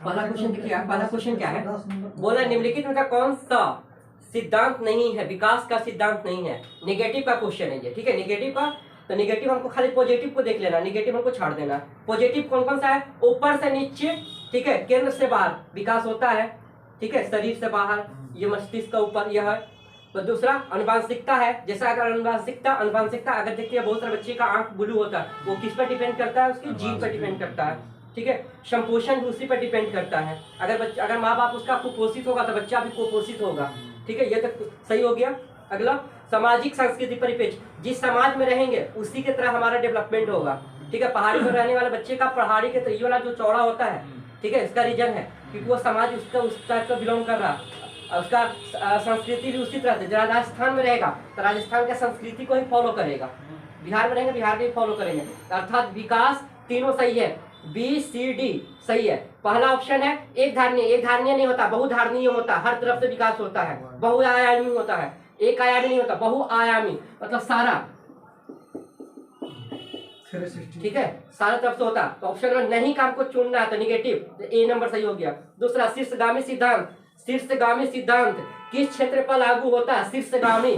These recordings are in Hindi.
पहला क्वेश्चन देखिए, पहला क्वेश्चन क्या है, बोला निम्नलिखित में कौन सा सिद्धांत नहीं है, विकास का सिद्धांत नहीं है। नेगेटिव का क्वेश्चन है ये, ठीक है, नेगेटिव का। तो नेगेटिव हमको खाली पॉजिटिव को देख लेना, नेगेटिव हमको छाड़ देना। पॉजिटिव कौन कौन सा है, ऊपर से नीचे, ठीक है, केंद्र से बाहर विकास होता है, ठीक है, शरीर से बाहर, ये मस्तिष्क का ऊपर यह है। तो दूसरा अनुवांशिकता है, जैसा अगर अनुवांशिकता अगर देखिए बहुत सारे बच्चे का आंख ब्लू होता है, वो किस पर डिपेंड करता है, उसकी जीन पर डिपेंड करता है, ठीक है। संपोषण भी उसी पर डिपेंड करता है, अगर माँ बाप उसका कुपोषित होगा तो बच्चा भी कुपोषित होगा, ठीक है, ये तक सही हो गया। अगला सामाजिक सांस्कृतिक परिपेक्ष, जिस समाज में रहेंगे उसी की तरह हमारा डेवलपमेंट होगा, ठीक है। पहाड़ी पर रहने वाले बच्चे का पहाड़ी के ये वाला जो चौड़ा होता है, ठीक है, इसका रीजन है क्योंकि वो समाज उसका उस टाइप का बिलोंग कर रहा, उसका संस्कृति भी उसी तरह से। राजस्थान में रहेगा तो राजस्थान के संस्कृति को ही फॉलो करेगा, बिहार में रहेंगे बिहार के ही फॉलो करेंगे, अर्थात विकास तीनों सही है, बी सी डी सही है। पहला ऑप्शन है एक धारणीय नहीं होता, बहुधारणीय होता, हर तरफ से विकास होता है, बहुआयामी होता है, एक आयामी नहीं होता, बहुआयामी मतलब सारा, ठीक है, सारा तरफ से होता। तो ऑप्शन नंबर नहीं का हमको चुनना है, तो निगेटिव, ए नंबर सही हो गया। दूसरा शीर्षगामी सिद्धांत, शीर्षगामी सिद्धांत किस क्षेत्र पर लागू होता है, शीर्षगामी,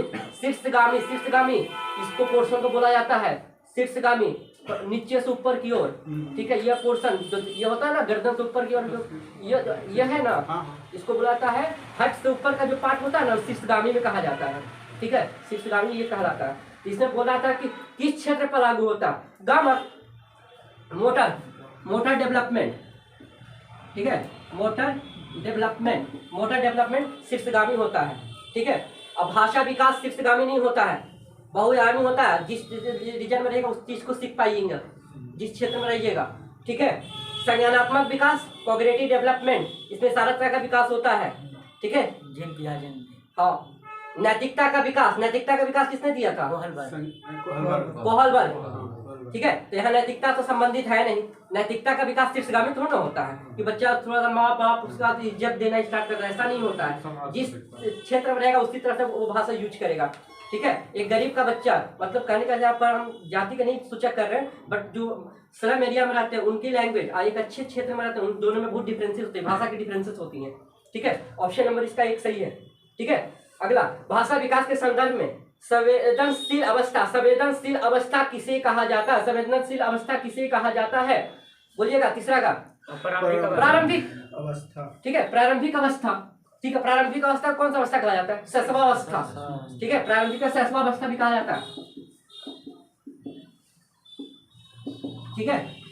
इसको पोर्शन को बोला जाता है शीर्षगामी, नीचे से ऊपर की ओर, ठीक है, यह पोर्शन जो ये होता है ना गर्दन से ऊपर की ओर, जो ये है ना, इसको बुलाता है हट से ऊपर का जो पार्ट होता है ना, शीर्षगामी में कहा जाता है, ठीक है, शीर्षगामी ये कहा जाता है। इसने बोला था कि किस क्षेत्र पर लागू होता, गामा मोटर डेवलपमेंट, ठीक है, मोटर डेवलपमेंट शीर्षगामी होता है, ठीक है। अब भाषा विकास शीर्षगामी नहीं होता है, बहुआयामी होता है, जिस रीजन में रहेगा उस चीज को सीख पाइएगा, जिस क्षेत्र में रहिएगा, ठीक है। संज्ञानात्मक विकास, कॉग्निटिव डेवलपमेंट, इसमें सारा तरह का विकास होता है, ठीक है। हाँ, नैतिकता का विकास किसने दिया था, कोहलबर्ग, ठीक है। तो यहाँ नैतिकता तो संबंधित है नहीं, नैतिकता का विकास शीर्षगामी थोड़ा ना होता है कि बच्चा थोड़ा सा माँ बाप उसका इज्जत देना स्टार्ट करता है, ऐसा नहीं होता है, जिस क्षेत्र में रहेगा उसी तरह से वो भाषा यूज करेगा, ठीक है। एक गरीब का बच्चा, मतलब कहने का जहाँ पर हम जाति का नहीं सूचक कर रहे हैं, बट जो स्लम एरिया में रहते हैं उनकी लैंग्वेज और एक अच्छे क्षेत्र में रहते हैं, उन दोनों में बहुत डिफरेंसेस होते हैं, भाषा की डिफरेंसेस होती हैं, ठीक है। ऑप्शन नंबर इसका एक सही है, ठीक है। अगला, भाषा विकास के संदर्भ में संवेदनशील अवस्था किसे कहा जाता है, संवेदनशील अवस्था किसे कहा जाता है, बोलिएगा। तीसरा का प्रारंभिक अवस्था, ठीक है, प्रारंभिक अवस्था, ठीक है। प्रारंभिक अवस्था कौन सा अवस्था कहा जाता है, शैशवावस्था, ठीक है, प्रारंभिक शैशवावस्था भी कहा जाता है, ठीक है।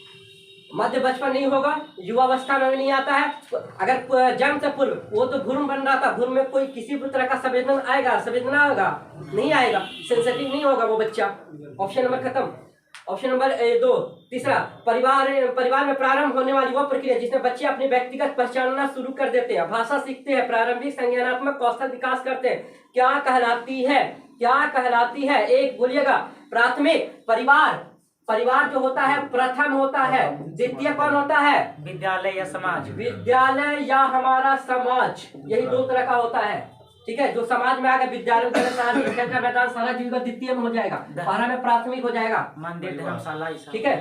मध्य बचपन नहीं होगा, युवावस्था में नहीं आता है, अगर जन्म से पूर्व वो तो भ्रूण बन रहा था, भ्रूण में कोई किसी भी तरह का संवेदना आएगा नहीं आएगा, सेंसिटिव नहीं होगा वो बच्चा। ऑप्शन नंबर खत्म। ऑप्शन नंबर 2, तीसरा, परिवार में प्रारंभ होने वाली वह प्रक्रिया जिसमें बच्चे अपनी व्यक्तिगत पहचानना शुरू कर देते हैं, भाषा सीखते हैं, प्रारंभिक संज्ञानात्मक कौशल विकास करते हैं, क्या कहलाती है, एक बोलिएगा, प्राथमिक परिवार जो होता है प्रथम होता है, द्वितीय कौन होता है, विद्यालय या हमारा समाज, यही दो तरह का होता है, ठीक है। जो समाज में आगे विद्यालय खेल का मैदान सारा चीज द्वितीय में हो जाएगा, 12 में प्राथमिक हो जाएगा, मंदिर धर्मशाला, ठीक है।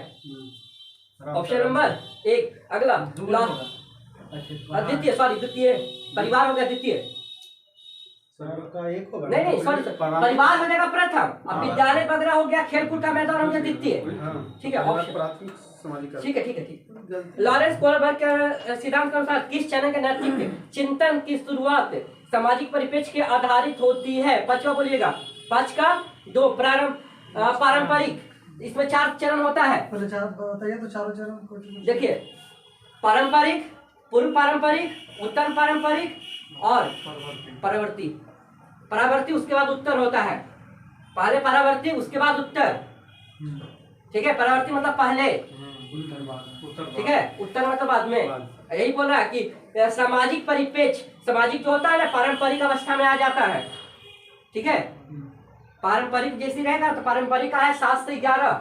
Option number 1। अगला द्वितीय परिवार हो गया, द्वितीय नहीं सॉरी, परिवार हो जाएगा प्रथम, अब विद्यालय वगैरह हो गया, खेलकूद का मैदान हो गया द्वितीय, ठीक है, ठीक है। लॉरेंस कोहलबर्ग के सिद्धांत के अनुसार किस चरण के नैतिक चिंतन की शुरुआत सामाजिक परिप्रेक्ष्य के आधारित होती है, पांचवा बोलिएगा, 5 का 2, पारंपरिक, इसमें 4 चरण होता है, देखिए, पारंपरिक, पूर्व पारंपरिक, उत्तर पारंपरिक और परावर्ती, उसके बाद उत्तर होता है, पहले परावर्ती उसके बाद उत्तर, ठीक है। परावर्ती मतलब पहले, ठीक है, उत्तर मतलब बाद में। यही बोल रहा है कि सामाजिक परिप्रेक्ष्य, सामाजिक जो होता है ना पारंपरिक अवस्था में आ जाता है, ठीक है। पारंपरिक जैसी रहेगा तो पारंपरिक है 7 से 11,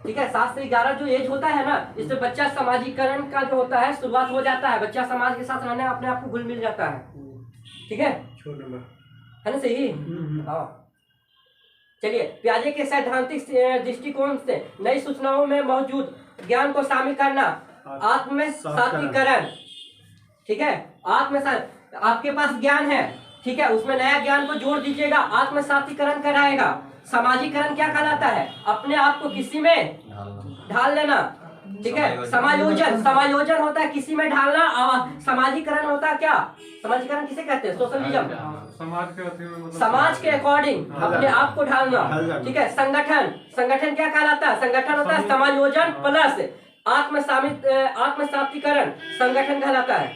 ठीक है, 7 से 11 जो एज होता है ना, इससे बच्चा सामाजिकरण का जो होता है शुरुआत हो जाता है, बच्चा समाज के साथ रहने अपने आप को घुल मिल जाता है, ठीक है, है ना, सही। हाँ, चलिए, पियाजे के सैद्धांतिक दृष्टिकोण से नई सूचनाओं में मौजूद ज्ञान को शामिल करना आत्मसातीकरण, ठीक है, आपके पास ज्ञान है, ठीक है, उसमें नया ज्ञान को जोड़ दीजिएगा, आत्मसातीकरण कराएगा। समाजीकरण क्या कहलाता है? अपने आप को किसी में ढाल लेना, ठीक है। समायोजन होता है किसी में ढालना, और समाजीकरण होता है क्या? समाजीकरण किसे कहते हैं? सोशलिज्म, समाज के अकॉर्डिंग अपने आप को ढालना, ठीक है। संगठन क्या कहलाता है? संगठन होता है समायोजन प्लस आत्मसातीकरण, संगठन कहलाता है।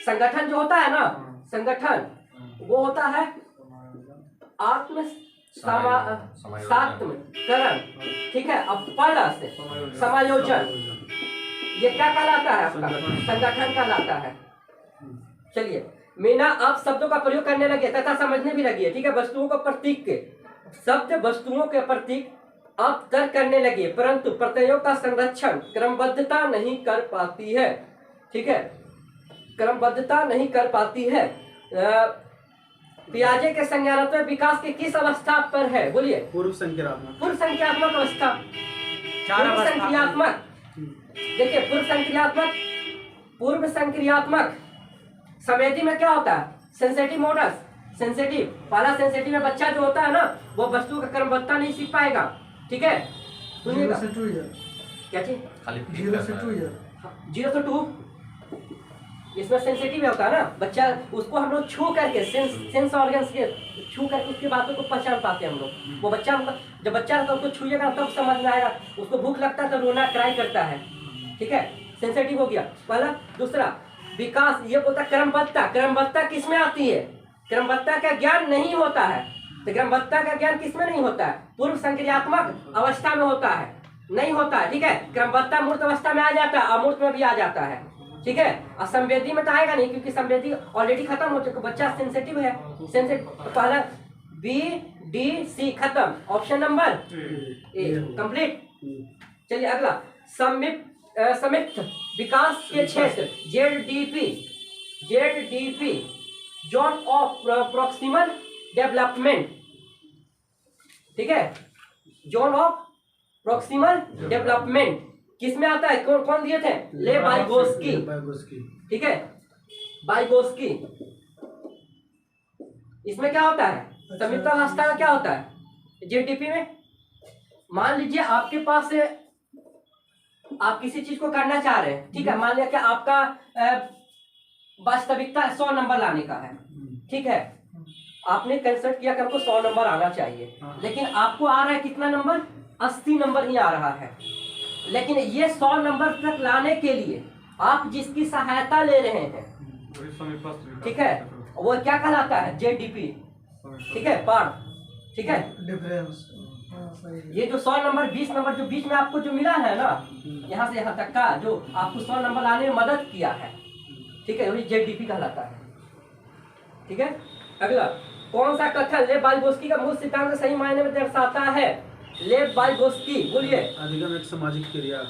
संगठन जो होता है ना, संगठन वो होता है आत्मसातीकरण, ठीक है। अब प्लस समायोजन, ये क्या कहलाता है? आपका संगठन कहलाता है। चलिए मीना, आप शब्दों का प्रयोग करने लगे तथा समझने भी लगी है, ठीक है। वस्तुओं को प्रतीक के शब्द, वस्तुओं के प्रतीक आप तर्क करने लगे, परंतु प्रत्ययों का संरक्षण क्रमबद्धता नहीं कर पाती है, ठीक है, क्रमबद्धता नहीं कर पाती है। पियाजे के संज्ञानात्मक विकास के किस अवस्था पर है? बोलिए। पूर्व संक्रियात्मक अवस्था, पूर्व संक्रियात्मक। देखिए पूर्व संक्रियात्मक संवेदी में क्या होता है? सेंसिटिव मोडस, सेंसिटिव, पहला सेंसिटिव में बच्चा जो होता है ना, वो वस्तु का क्रमबद्धता नहीं सीख पाएगा, ठीक है। सुनिएगा क्या चीज? 0 से 2 इसमें सेंसिटिव होता है ना बच्चा, उसको हम लोग छू करके सेंस ऑर्गन्स के छू करके उसकी बातों को पहचान पाते हैं हम लोग। वो बच्चा, जब बच्चा रहता है उसको छूएगा तब समझ में आएगा, उसको भूख लगता है तो रोना क्राई करता है, ठीक है। सेंसिटिव हो गया पहला। दूसरा विकास, ये बोलता है क्रमबद्धता किस में आती है? क्रमबद्धता का ज्ञान नहीं होता है, तो क्रमबद्धता का ज्ञान किस में नहीं होता है? पूर्व संक्रियात्मक अवस्था में होता है, नहीं होता है, ठीक है। क्रमबद्धता मूर्त अवस्था में आ जाता है, अमूर्त में भी आ जाता है, ठीक है। और संवेदी में तो आएगा नहीं, क्योंकि संवेदी ऑलरेडी खत्म हो चुका, बच्चा सेंसिटिव है। तो पहला BDC खत्म, ऑप्शन नंबर ए कंप्लीट। चलिए अगला, समित विकास के क्षेत्र ZDP zone of proximal development, ठीक है। जोन ऑफ प्रॉक्सिमल डेवलपमेंट किस में आता है? कौन दिए थे? ले वाइगोस्की, ठीक है, वाइगोस्की। इसमें क्या होता है? समित अवस्था में क्या होता है? ZDP में मान लीजिए आपके पास आप किसी चीज को करना चाह रहे हैं, ठीक है। मान लिया कि आपका वास्तविकता 100 नंबर लाने का है, ठीक है। आपने कंसल्ट किया कि हमको 100 नंबर आना चाहिए, लेकिन आपको आ रहा है कितना नंबर? 80 नंबर ही आ रहा है। लेकिन ये 100 नंबर तक लाने के लिए आप जिसकी सहायता ले रहे हैं, ठीक है, वो क्या कहलाता है? ZDP, ठीक है, पार्ट, ठीक है। डिफरेंस, ये जो 100 नंबर 20 नंबर जो बीच में आपको जो मिला है ना, यहाँ से यहाँ तक का जो आपको 100 नंबर लाने में मदद किया है, ठीक है, वही ZDP कहलाता है, ठीक है। अगला, कौन सा कथन लेव वाइगोस्की का मूल सिद्धांत सही मायने में दर्शाता है? लेव वाइगोस्की, बोलिए। अधिगम एक सामाजिक क्रिया,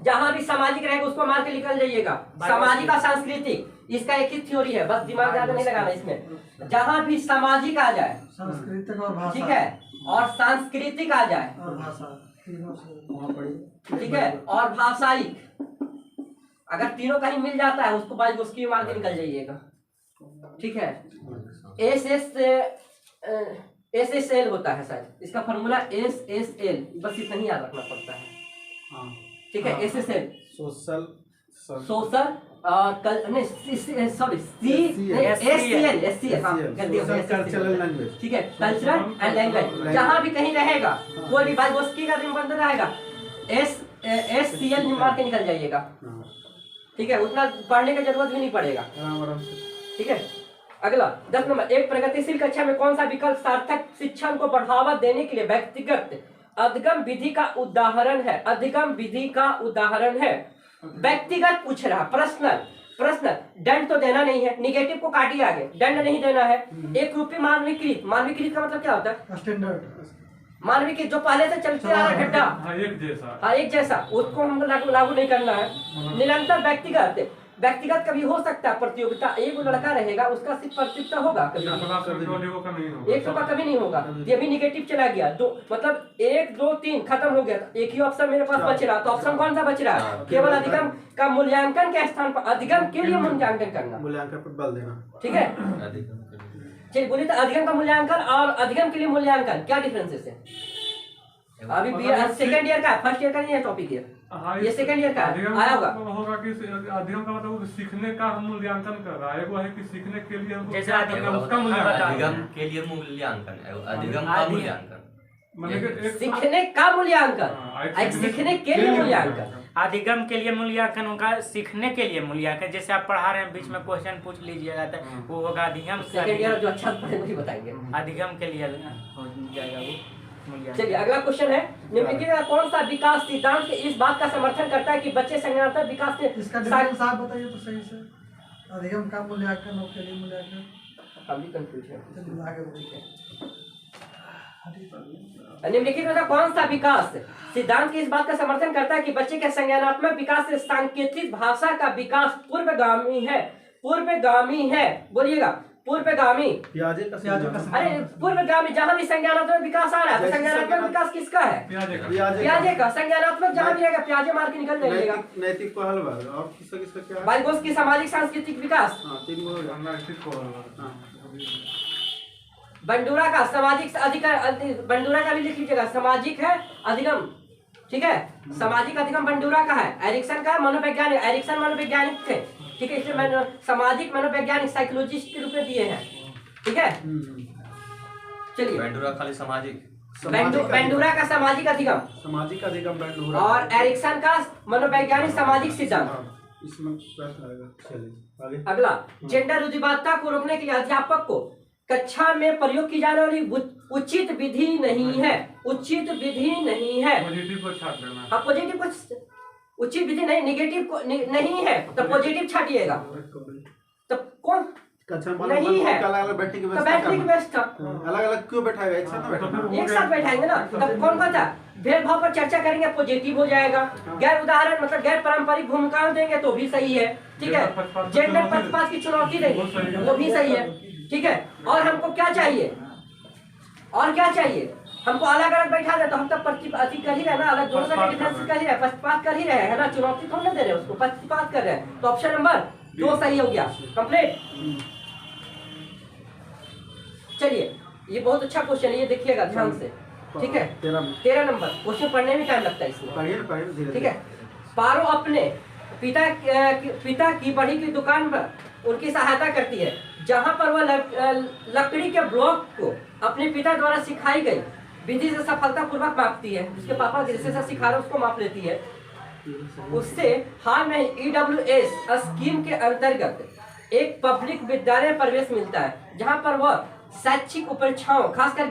जहां भी सामाजिक रहेगा उसको मार के निकल जाइएगा। सामाजिक और सांस्कृतिक, इसका एक ही थ्योरी है, बस दिमाग ज्यादा नहीं लगाना इसमें। जहां भी सामाजिक आ जाए, सांस्कृतिक और भाषा, ठीक है, और सांस्कृतिक आ जाए और भाषा, ठीक है, और भाषाई, अगर तीनों कहीं मिल जाता है उसको वाइगोस्की मार के निकल जाइएगा, ठीक है। SSL होता है शायद, इसका फॉर्मूला SSL, बस इतना ही याद रखना पड़ता है, ठीक है। SSL सोशल ठीक है, कल्चरल एंड लैंग्वेज, जहाँ भी कहीं रहेगा कोई भी वाइगोस्की का निबंध रहेगा, SCL मार के निकल जाइएगा, ठीक है। उतना पढ़ने की जरूरत भी नहीं पड़ेगा, ठीक है। अगला 10 नंबर, एक प्रगतिशील कक्षा में कौन सा विकल्प सार्थक शिक्षण को बढ़ावा देने के लिए व्यक्तिगत अधिगम विधि का उदाहरण है? अधिगम विधि का उदाहरण है। व्यक्तिगत पूछ रहा, प्रश्न दंड तो देना नहीं है, निगेटिव को काटिए आगे, दंड नहीं देना है। एक रूपी मानवीकृत का मतलब क्या होता है? स्टैंडर्ड मानवीकृत, जो पहले से चलते आ रहा घंटा, एक जैसा, उसको हमको लागू नहीं करना है। निरंतर व्यक्तिगत व्यक्तिगत कभी हो सकता है प्रतियोगिता, एक लड़का रहेगा उसका सिर्फ प्रतियोगिता होगा, कभी 100 का कभी नहीं होगा। ये भी निगेटिव चला गया, दो मतलब 1 2 3 खत्म हो गया, एक ही ऑप्शन मेरे पास बच रहा, तो ऑप्शन कौन सा बच रहा है? केवल अधिगम का मूल्यांकन के स्थान पर अधिगम के लिए मूल्यांकन करना, मूल्यांकन पर बल देना, ठीक है। चलिए बोलिए तो अधिगम का मूल्यांकन और अधिगम के लिए मूल्यांकन क्या डिफरेंसेस है? अभी सेकंड ईयर का है, फर्स्ट ईयर का नहीं है टॉपिक ये सेकंड ईयर का आया होगा। होगा कि अधिगम का मतलब सीखने का मूल्यांकन कर रहा है, वो है कि सीखने के लिए जैसे उसका मूल्यांकन, अधिगम के लिए मूल्यांकन है, अधिगम का मूल्यांकन सीखने का मूल्यांकन, सीखने के लिए मूल्यांकन। अधिगम के लिए मूल्यांकन होगा, सीखने के लिए मूल्यांकन। जैसे आप पढ़ा रहे हैं, बीच में क्वेश्चन पूछ लीजिएगा तो वो होगा अधिगम। सेकंड ईयर जो अच्छा पढ़े वही बताएंगे, अधिगम के लिए हो जाएगा वो मूल्यांकन। चलिए अगला क्वेश्चन है, निम्नलिखित में कौन सा विकास सिद्धांत इस बात का समर्थन करता है कि बच्चे संज्ञानात्मक विकास के इसका डिफरेंस आप बताइए तो सही से, अधिगम का मूल्यांकन और के लिए मूल्यांकन। हम भी कंफ्यूज हैं। चलिए आगे बढ़िए। निम्नलिखित में कौन सा विकास सिद्धांत की इस बात का समर्थन करता है कि बच्चे के संज्ञानात्मक विकास से सांकेतिक भाषा का विकास पूर्वगामी है? पूर्वगामी है, बोलिएगा पूर्वगामी। पियाजे का अरे पूर्वगामी, जहां भी संज्ञानात्मक विकास आ रहा है तो संज्ञानात्मक विकास किसका है? पियाजे का। संज्ञानात्मक जहां भी रहेगा प्याजे मार के निकल जाइएगा। नैतिक को हल और किसका क्या है? बाइगोस की सामाजिक सांस्कृतिक विकास। बंडूरा का सामाजिक अधिकार, बंडूरा का भी लिख लीजिएगा, सामाजिक है अधिगम, ठीक है। सामाजिक अधिगम बंडूरा का है। एरिक्सन का मनोवैज्ञानिक, एरिक्सन मनोवैज्ञानिक थे, ठीक है, इसलिए मैंने सामाजिक मनोवैज्ञानिक साइकोलॉजिस्ट के रूप में दिए हैं, ठीक है। चलिए बंडूरा खाली सामाजिक, बंडूरा का सामाजिक अधिगम, सामाजिक अधिगम बंडूरा, और एरिक्सन का मनोवैज्ञानिक सामाजिक सिद्धांत। इसमें प्रश्न आएगा। चलिए आगे। अगला, जेंडर रुढ़िवादिता को रोकने के लिए अध्यापक को कक्षा में प्रयोग की जाने वाली उचित विधि नहीं है, उचित विधि नहीं है। पॉजिटिव को छाट देना। हाँ पॉजिटिव को उचित विधि नहीं, निगेटिव को नहीं है तो पॉजिटिव छाटिएगा। तो कौन नहीं है अलग बैठने की तो बैठने की व्यवस्था, अलग अलग क्यों बैठाएगा? एक साथ ना बैठा, एक साथ बैठाएंगे ना। तब कौन कौन सा भेदभाव पर चर्चा करेंगे, पॉजिटिव हो जाएगा। गैर उदाहरण मतलब गैर पारंपरिक भूमिकाएं देंगे तो भी सही है, ठीक है। जेंडर पक्षपात की चुनौती देंगे वो भी सही है, ठीक है। और हमको क्या चाहिए, और क्या चाहिए? हमको अलग अलग बैठा दे तो हम तो प्रतिपात कर ही रहे ना, अलग दोनों का डिफरेंस कर ही रहे, पक्षपात कर ही रहे है ना, चुनौती थोड़ा दे रहे हैं उसको, पक्षपात कर रहे हैं। तो ऑप्शन नंबर 2 सही हो गया, कंप्लीट। चलिए ये बहुत अच्छा क्वेश्चन है, ये देखिएगा ध्यान से, ठीक है। 13 नंबर क्वेश्चन पढ़ने में टाइम लगता है इसमें, ठीक है। पारो अपने पिता की बड़ी की दुकान पर उनकी सहायता करती है, जहां पर वह लकड़ी के ब्लॉक को अपने पिता द्वारा सिखाई गई विधि से सफलतापूर्वक मापती है। जिसके पापा जैसे सिखा रहे उसको माप लेती है। उससे हाल में EWS स्कीम के अंतर्गत एक पब्लिक विद्यालय प्रवेश मिलता है, जहां पर वह शैक्षिक परीक्षाओं खासकर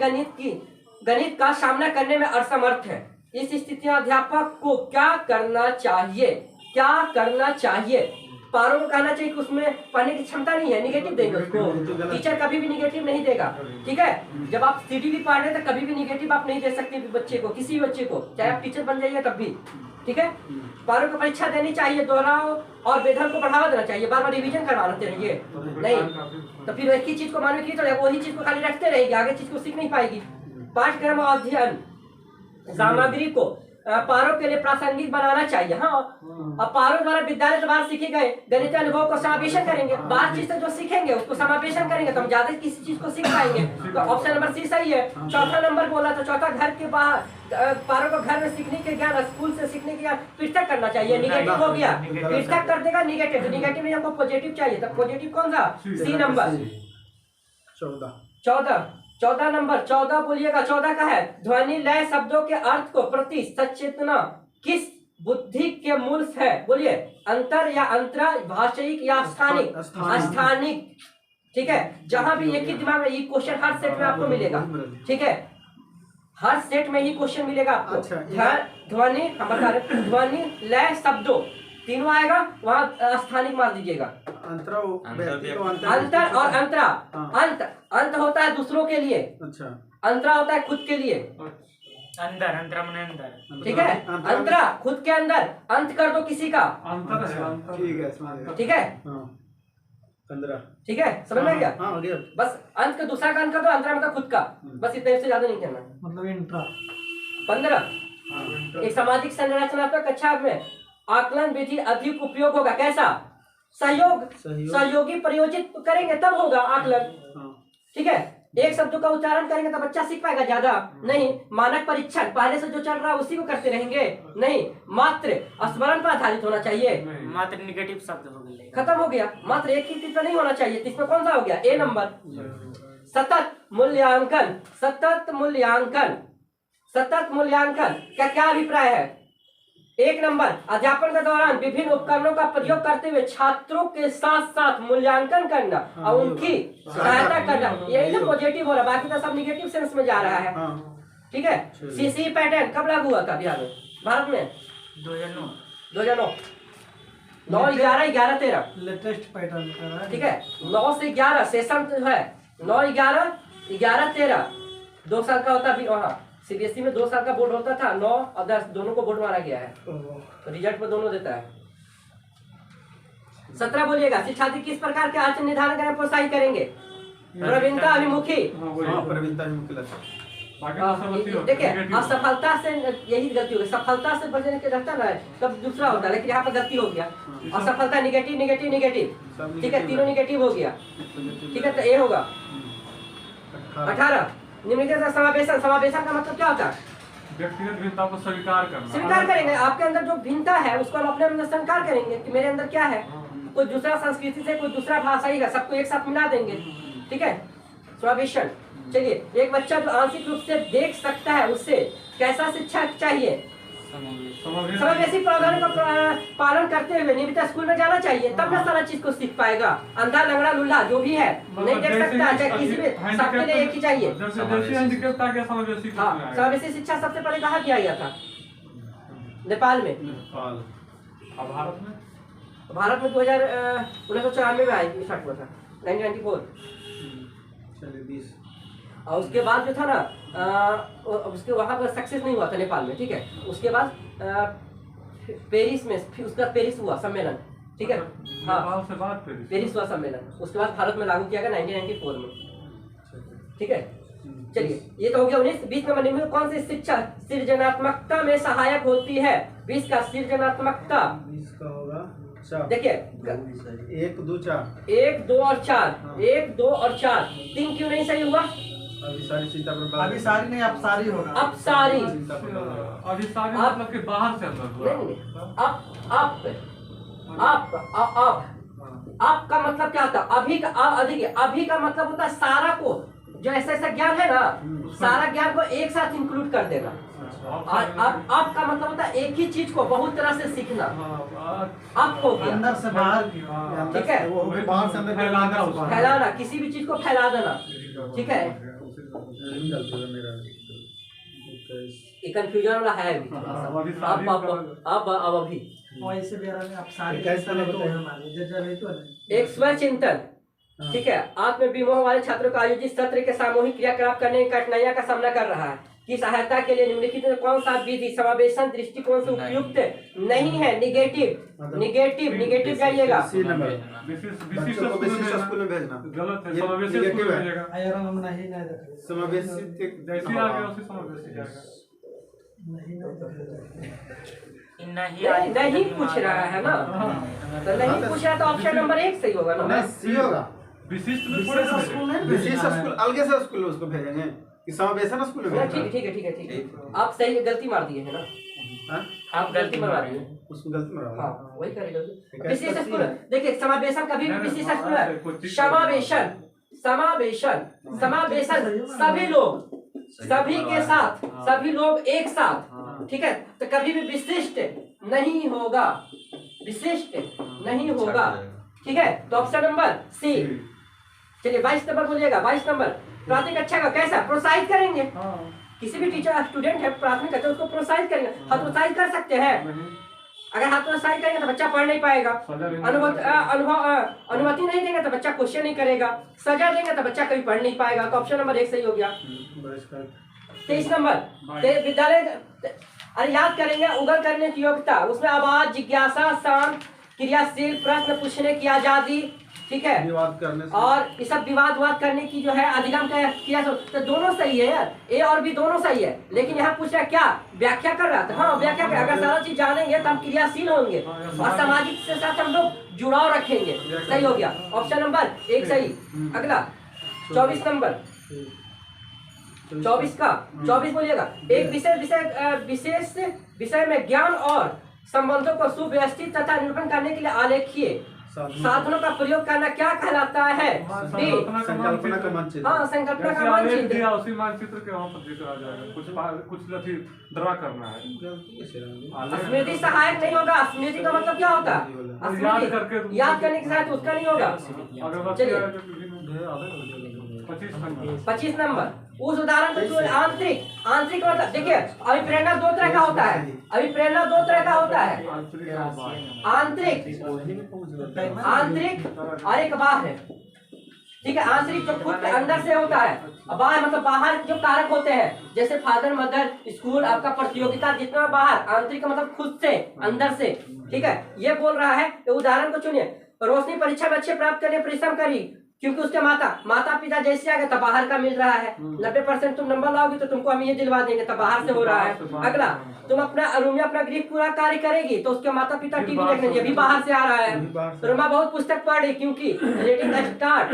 गणित का सामना करने में असमर्थ है। इस स्थिति में अध्यापक को क्या करना चाहिए? क्या करना चाहिए? पारो को कहना चाहिए कि उसमें पढ़ने की क्षमता नहीं है, निगेटिव देंगे उसको। टीचर कभी भी निगेटिव नहीं देगा, ठीक है। जब आप CDV पढ़ रहे हैं तो कभी भी निगेटिव आप नहीं दे सकते बच्चे को, किसी भी बच्चे को, चाहे आप टीचर बन जाइए तब भी, ठीक है। पारो को परीक्षा देनी चाहिए, दोहराओ और वेधन को बढ़ावा देना चाहिए, बार बार रिवीजन करवाते रहिए, नहीं तो फिर एक ही चीज को मानवे की तो वही चीज को खाली रखते रहेगी, आगे चीज को सीख नहीं पाएगी। पाठ्यक्रम और अध्ययन सामग्री को पारो के लिए प्रासंगिक बनाना चाहिए। हाँ, अब पारो द्वारा विद्यालय से बाहर सीखे गए गणितीय अनुभव को समावेशन करेंगे, बाहर चीज से जो सीखेंगे उसको समावेशन करेंगे तो हम ज्यादा किसी चीज को सीख पाएंगे। तो ऑप्शन नंबर C सही है। चौथा नंबर बोला तो चौथा, घर के बाहर पारो को घर में सीखने के ज्ञान, स्कूल से सीखने के ज्ञान पृथक करना चाहिए। निगेटिव हो गया, पृथक कर देगा निगेटिव, तो निगेटिव में हमको पॉजिटिव चाहिए, तो पॉजिटिव कौन सा? C नंबर 14 नंबर 14 बोलिएगा। 14 का है, ध्वनि लय शब्दों के अर्थ को प्रति सचेतना किस बुद्धि के मूल है? बोलिए, अंतर या अंतरा, भाषिक या स्थानिक? स्थानिक, ठीक है। जहां भी एक ही दिमाग में, ये क्वेश्चन हर सेट में आपको मिलेगा, ठीक है, हर सेट में ही क्वेश्चन मिलेगा आपको। ध्वनि, हम बता रहे ध्वनि लय शब्दों तीनों आएगा, वहाँ स्थानिक मान दीजिएगा। अंतर और अंतरा, अंत होता है दूसरों के लिए, अच्छा, अंतरा होता है खुद के लिए, अंदर अंतरा मैंने अंदर। ठीक है, अंतरा खुद के अंदर, अंत कर दो किसी का। अंतर है, अंतर। ठीक है, समझ गया। ठीक है, हाँ, 15। ठीक है, समझ में गया? हाँ, हो गया। बस अंत का दूसरा का अंत कर दो, अंतरा मतलब खुद का, बस इतना, इससे ज्यादा नहीं करना। मतलब इंट्रा। 15 एक सामाजिक संरचनात्मक कक्षा में आकलन विधि अधिक उपयोग होगा। कैसा? सहयोग, सहयोगी प्रयोजित करेंगे तब होगा आकलन। ठीक है, एक शब्दों का उच्चारण करेंगे तो बच्चा सीख पाएगा, ज्यादा नहीं। मानक परीक्षण पहले से जो चल रहा है उसी को करते रहेंगे, नहीं। मात्र स्मरण पर आधारित होना चाहिए। मात्र निगेटिव शब्द हो गए, खत्म हो गया। मात्र एक ही चीज पर नहीं होना चाहिए। इसमें कौन सा हो गया? ए नंबर। सतत मूल्यांकन, सतत मूल्यांकन, सतत मूल्यांकन का क्या अभिप्राय है? एक नंबर, अध्यापन के दौरान विभिन्न उपकरणों का प्रयोग करते हुए छात्रों के साथ साथ मूल्यांकन करना और उनकी सहायता करना। यही तो पॉजिटिव हो रहा है, बाकी तो सब निगेटिव सेंस में जा रहा है। ठीक है, सीसी पैटर्न कब लागू हुआ था बिहार में, भारत में? 2009। 2009, 9, 11, 11, 13 लेटेस्ट पैटर्न का है। ठीक है, 9 से 11 सेशन है, 9, 11, 11, 13 2 साल का होता भी। वहाँ सीबीएसई में 2 साल का बोर्ड होता था, 9 और 10 दोनों को बोर्ड मारा गया है, तो रिजल्ट में दोनों देता है। 17 बोलिएगा, शिक्षार्थी किस प्रकार के आचरण निर्धारण करें, प्रोत्साहित करेंगे? प्रवीणता अभिमुखी। प्रवीणता अभिमुखी लक्षण। देखिए, असफलता से यही गलती होगी, सफलता से बचने के रहता ना तब दूसरा होता है, लेकिन यहाँ पर गलती हो गया। असफलता निगेटिव निगेटिव निगेटिव, ठीक है, तीनों निगेटिव हो गया। ठीक है, तो ए होगा। 18 निम्नलिखित समावेशन, समावेशन का मतलब क्या होता है? व्यक्तिगत भिन्नता को स्वीकार करना। स्वीकार करेंगे, आपके अंदर जो भिन्नता है उसको हम अपने अंदर स्वीकार करेंगे कि मेरे अंदर क्या है। कोई दूसरा संस्कृति से, कोई दूसरा भाषा ही है, सबको एक साथ मिला देंगे। ठीक है, समावेशन। चलिए, एक बच्चा जो आंशिक रूप से देख सकता है उससे कैसा शिक्षा चाहिए? समावेशी प्रावधान का पालन करते हुए नियमित स्कूल में जाना चाहिए, तब ना सारा चीज को सीख पाएगा। अंधा लंगड़ा लुल्ला जो भी है नहीं देख सकता, चाहे किसी भी, सबके लिए एक ही चाहिए। हाँ, समावेशी शिक्षा सबसे पहले कहाँ किया गया था? नेपाल में। भारत में? भारत में 1994 में आई, स्टार्ट हुआ था 1994। चलिए 20। और उसके बाद जो था ना उसके वहाँ पर सक्सेस नहीं हुआ था नेपाल में। ठीक है, उसके बाद पेरिस में, फिर उसका पेरिस हुआ सम्मेलन। ठीक है, हाँ, पेरिस हुआ सम्मेलन, उसके बाद भारत में लागू किया गया 1994 में। ठीक है, चलिए, ये तो हो गया 19। 20 नंबर, निम्न कौन सी शिक्षा सृजनात्मकता में सहायक होती है? 20 का सृजनात्मकता 20 का होगा 4। देखिए, 1, 2, 4। 1, 2 और 4, 1, 2 और 4, 3 क्यों नहीं सही हुआ? अभी सारी चिंता पर अभी सारी नहीं, अब सारी होगा। अब सारी, अभी सारी मतलब कि बाहर से अंदर हुआ। नहीं, अब का मतलब क्या होता है? अभी का, अधिक, अभी का मतलब होता है सारा को, जो ऐसा ऐसा ज्ञान है ना, सारा ज्ञान को एक साथ इंक्लूड कर देना। अब का मतलब होता है एक ही चीज को बहुत तरह से सीखना। अब हो गया अंदर से बाहर। ठीक है, वो बाहर से अंदर फैलाना, किसी भी चीज को फैला देना। ठीक है, ये कंफ्यूजन वाला है अभी। अब अभी वैसे भी अब सारी एक स्व चिंतन। ठीक है, आत्म विमोह वाले छात्रों का आयोजित सत्र के सामूहिक क्रियाकलाप करने की कठिनाइयों का सामना कर रहा है की सहायता के लिए निम्नलिखित में कौन सा विधि समावेशन दृष्टिकोण से उपयुक्त नहीं है? निगेटिव, निगेटिव, निगेटिव जाइएगा। विशिष्ट स्कूल में भेजना गलत है, समावेशी स्कूल में भेजेगा। समावेशी जैसे आ गया उसी समावेशी जाएगा। नहीं पूछ रहा है ना, तो नहीं पूछ रहा तो ऑप्शन नंबर 1 सही होगा ना। सी होगा। विशिष्ट में थोड़े ना विशिष्ट स्कूल अलग से स्कूल में उसको भेजेंगे कि समावेशन स्कूल में? ठीक है, आप सही गलती मार दिए है ना। आप गलती मरवा दिए, उसको गलती मरवा। हाँ, वही करेगा। विशेष स्कूल, देखिए समावेशन कभी भी विशेष स्कूल है। समावेशन, समावेशन, समावेशन सभी लोग, सभी के साथ, सभी लोग एक साथ। ठीक है, तो कभी भी विशिष्ट नहीं होगा, विशिष्ट नहीं होगा। ठीक है, तो ऑप्शन नंबर सी। चलिए 22 नंबर बोलिएगा। 22 नंबर, प्राथमिक कक्षा का कैसा प्रोत्साहित करेंगे? किसी भी टीचर स्टूडेंट है प्राथमिक कक्षा, उसको प्रोत्साहित करेंगे। हतोत्साहित कर सकते हैं। अगर हतोत्साहित करेंगे तो बच्चा पढ़ नहीं पाएगा। अनुमति नहीं देंगे तो बच्चा क्वेश्चन नहीं करेगा। सजा देंगे तो बच्चा कभी पढ़ नहीं पाएगा। तो ऑप्शन नंबर 1 सही हो गया। 23 नंबर विद्यालय, अरे याद करेंगे उगल करने की योग्यता, उसमें आवाज, जिज्ञासा, शांत, क्रियाशील, प्रश्न पूछने की आजादी, ठीक है, विवाद करने से और ये सब विवाद करने की जो है अधिगम का किया, तो दोनों सही है यार, ए और बी दोनों सही है, लेकिन यहाँ पूछ रहा है क्या व्याख्या कर रहा था। हाँ व्याख्या कर, अगर सारा चीज जानेंगे तो हम क्रियाशील होंगे और सामाजिक से साथ हम लोग जुड़ाव रखेंगे। सही हो गया, ऑप्शन नंबर 1 सही। अगला 24 नंबर, 24 का 24 बोलिएगा। एक विशेष विषय में ज्ञान और संबंधों को सुव्यवस्थित तथा निरूपण करने के लिए आलेखीय साधनों का प्रयोग करना क्या कहलाता है? डी संकल्पना का मानचित्र। हाँ संकल्पना जैसे का आलेख मानचित्र। दिया उसी मानचित्र के वहाँ पर जिक्र आ जाएगा, कुछ लथी ड्रा करना है। आलेख- स्मृति सहायक नहीं होगा। स्मृति का मतलब क्या होता है? स्मृति याद करने के साथ उसका नहीं होगा। अगरबत्ती चलिए। आया जो विभिन्न 25 नंबर 25 नंबर, उस उदाहरण को चुनिए। आंतरिक मतलब देखिए, अभिप्रेरणा दो तरह का होता है। अभिप्रेरणा दो तरह का होता है, आंतरिक और एक बाह्य। ठीक है, आंतरिक जो खुद के अंदर से होता है, बाहर मतलब बाहर जो कारक होते हैं, जैसे फादर मदर स्कूल, आपका प्रतियोगिता, जितना बाहर। आंतरिक का मतलब खुद से, अंदर से। ठीक है, ये बोल रहा है। तो उदाहरण को चुनिए। रोशनी परीक्षा में अच्छे प्राप्त करने परिश्रम करी, क्योंकि उसके माता पिता जैसे आ गए तब बाहर का मिल रहा है। 90% तुम नंबर लाओगी तो तुमको हम ये दिलवा देंगे, तब बाहर से हो रहा है। अगला, तुम रूमिया अपना गृह पूरा कार्य करेगी तो उसके माता पिता टीवी देखने, ये भी बाहर से आ रहा है। रुमा बहुत पुस्तक पढ़ी, क्योंकि रेटिंग स्टार्ट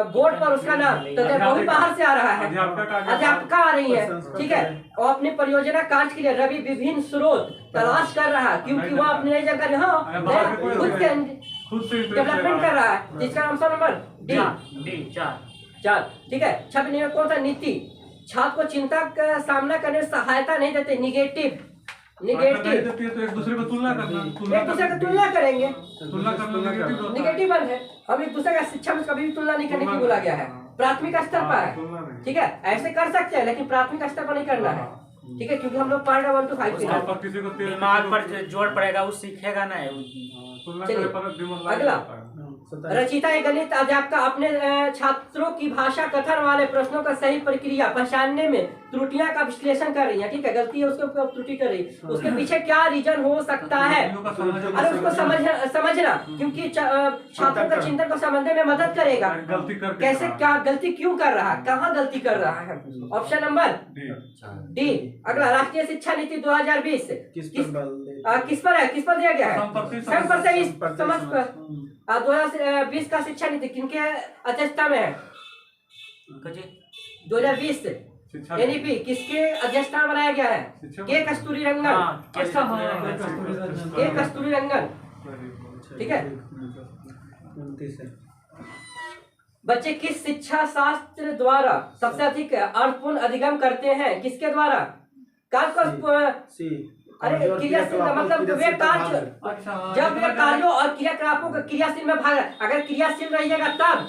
बोर्ड पर उसका नाम, तो वो भी बाहर से आ रहा है। अध्यापका आ रही है। ठीक है, और अपनी परियोजना कार्य के लिए रवि विभिन्न स्रोत तलाश कर रहा है, क्योंकि वो अपनी नई जगह खुद से डेवलपमेंट कर रहा है। जिसका आंसर नंबर डी 4। ठीक है, 26 में कौन सा? नीति छात्र को चिंता का सामना करने में सहायता नहीं देते। निगेटिव तो एक दूसरे को तुलना करना, एक दूसरे का तुलना करेंगे, तुलना करना निगेटिव है। हम एक दूसरे का शिक्षा में कभी भी तुलना नहीं करने की बोला गया है। प्राथमिक स्तर पर है। ठीक है, ऐसे कर सकते हैं लेकिन प्राथमिक स्तर पर नहीं करना है। ठीक है, क्योंकि हम लोग पढ़ रहे 1 to 5 किसी को दिमाग पर जोर पड़ेगा, वो सीखेगा ना। अगला, रचिता एक गणित अध्यापका अपने छात्रों की भाषा कथन वाले प्रश्नों का सही प्रक्रिया पहचानने में त्रुटियां का विश्लेषण कर रही है। ठीक है, गलती है उसके ऊपर त्रुटि कर रही है, उसके पीछे क्या रीजन हो सकता है, अरे उसको समझना, क्योंकि छात्रों का चिंतन को समझने में मदद करेगा। कैसे, क्या गलती क्यों कर रहा है, कहाँ गलती कर रहा है। Option number D. अगला, राष्ट्रीय शिक्षा नीति 2020 किस पर है, किस पर दिया गया है? समझ पर। 2020 का शिक्षा नीति किनके अध्यक्षता में है? 2020 एनईपी किसके अध्यक्षता में बनाया गया है? के कस्तूरी रंगन। के कस्तूरी रंगन। ठीक है, बच्चे किस शिक्षा शास्त्र द्वारा सबसे अधिक अर्थपूर्ण अधिगम करते हैं? किसके द्वारा? अरे क्रियाशील का मतलब वे कार्य, जब वे कार्यों और क्रियाकलापों का क्रियाशील में भाग, अगर क्रियाशील रहिएगा तब।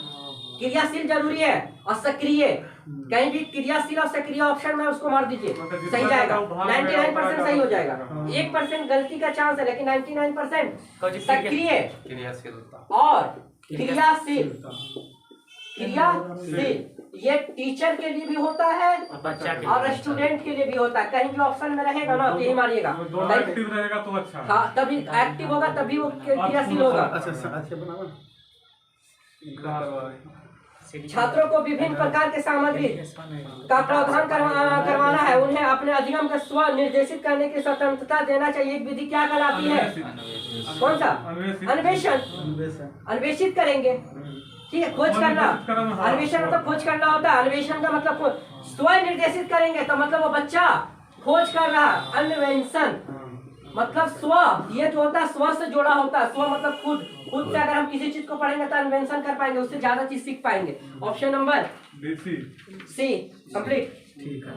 क्रियाशील जरूरी है और सक्रिय, कहीं भी क्रियाशील और सक्रिय ऑप्शन में उसको मार दीजिए, सही जाएगा। 99% सही हो जाएगा। 1% गलती का चांस है, लेकिन 99% सक्रिय और क्रियाशील। ये टीचर के लिए भी होता है और स्टूडेंट के लिए भी होता है। कहीं भी ऑप्शन में रहेगा ना तो यही मारिएगा। एक्टिव रहेगा तो अच्छा। हाँ, तभी एक्टिव होगा, तभी वो क्रियाशील होगा। छात्रों को विभिन्न प्रकार के सामग्री का प्रावधान करवाना है। उन्हें अपने अधिगम का स्व निर्देशित करने की स्वतंत्रता देना चाहिए। एक विधि क्या कहलाती है? कौन सा? अन्वेषण। अन्वेषित करेंगे। ठीक है, खोज करना। अन्वेषण मतलब खोज करना होता है। अन्वेषण का मतलब स्व निर्देशित करेंगे तो मतलब वो बच्चा खोज कर रहा। अन्वेषण मतलब स्व, ये जो होता है स्व से जोड़ा होता है। स्व मतलब खुद से अगर हम किसी चीज को पढ़ेंगे तो अन्वेषण कर पाएंगे, उससे ज्यादा चीज सीख पाएंगे। Option number C complete. ठीक है।